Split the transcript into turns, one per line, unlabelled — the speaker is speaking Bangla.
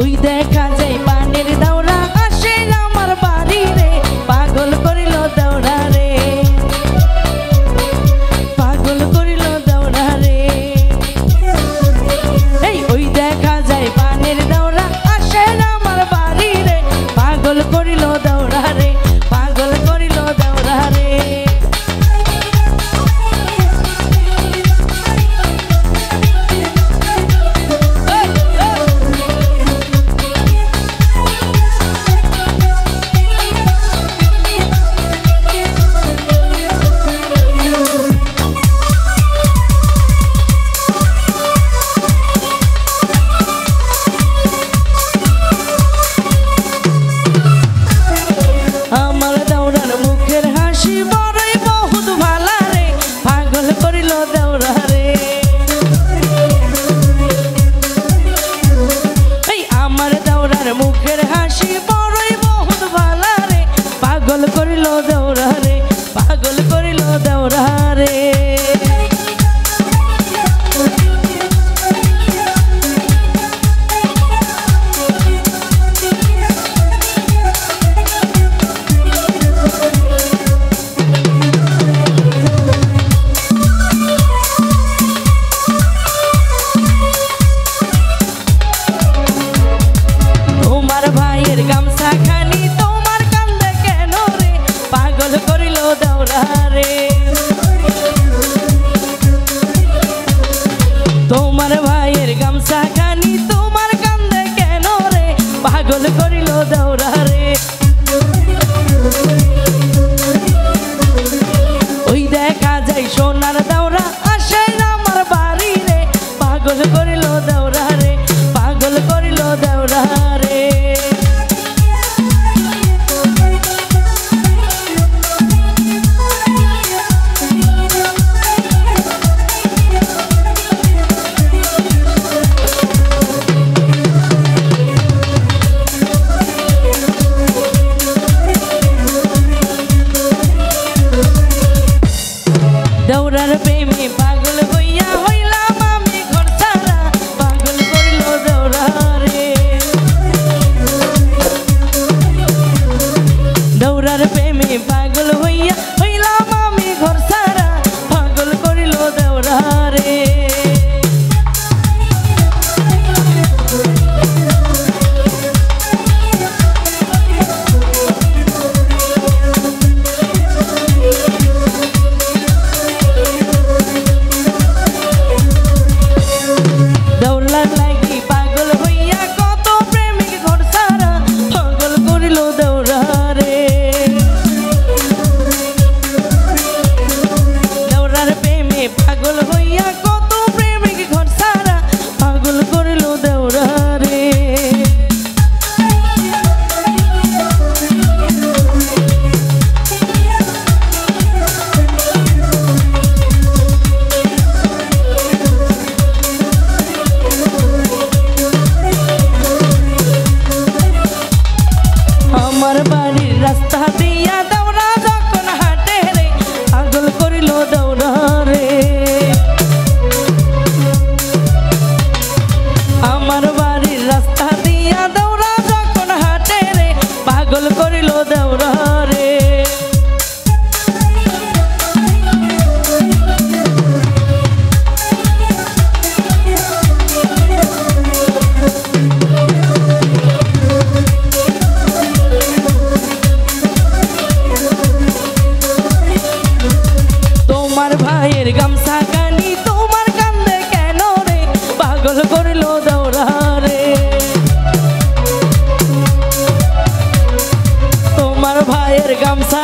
ওই দেখা যায় পানের দাওরা আসে আমার বাড়ি রে, পাগল করিল দাওরা রে, পাগল করিল দাওরা রে। এই ওই দেখা যায় পানের দাওরা আসে আমার বাড়ি রে, পাগল করিল দাওরা রে, পাগল করিল দাওরা রে। আমার দাওরার মুখের হাসি বড়ই বহুত ভালা রে, পাগল করিল দাওরা রে। এই আমার দাওরার মুখের হাসি বড়ই বহুত ভালা রে, পাগল করিল দাওরা রে, পাগল করিল দাওরা রে। তোমার ভাইয়ের গামছা খানি তোমার কান্দে কেন রে, পাগল করিল দাওরা রে। তোমার ভাইয়ের গামছা খানি তোমার কান্দে কেন রে, পাগল করিল দাওরা রে। ওই দেখা যায় সোনার দাওরা আসে আমার বাড়ি রে, পাগল করিল দাওরা রে, পাগল করিল দাওরা রে। দাওরার প্রেমে পাগল হইয়া হইলাম আমি ঘর ছাড়া, পাগল করিল দাওরা রে। দাওরার প্রেমে পাগল হইয়া হইলাম আমি ঘর ছাড়া, পাগল করিল দাওরা রে। দাওরার লাগি পাগল হইয়া কত প্রেমিক ঘর ছাড়া, পাগল করিল দাওরা রে। দাওরার প্রেমে পাগল হইয়া কত প্রেমিক ঘর ছাড়া, পাগল করিল দাওরা রে। আমার বাড়ির রাস্তা দিয়া দাওরা যখন হাঁটে রে, পাগল করিল দাওরা রে। আমার বাড়ির রাস্তা দিয়া দাওরা যখন হাঁটে রে, পাগল করিল দাওরা রে। তোমার ভাইয়ের গামছা খানি তোমার কান্দে কেন রে, পাগল করিল দাওরা রে। তোমার ভাইয়ের গামছা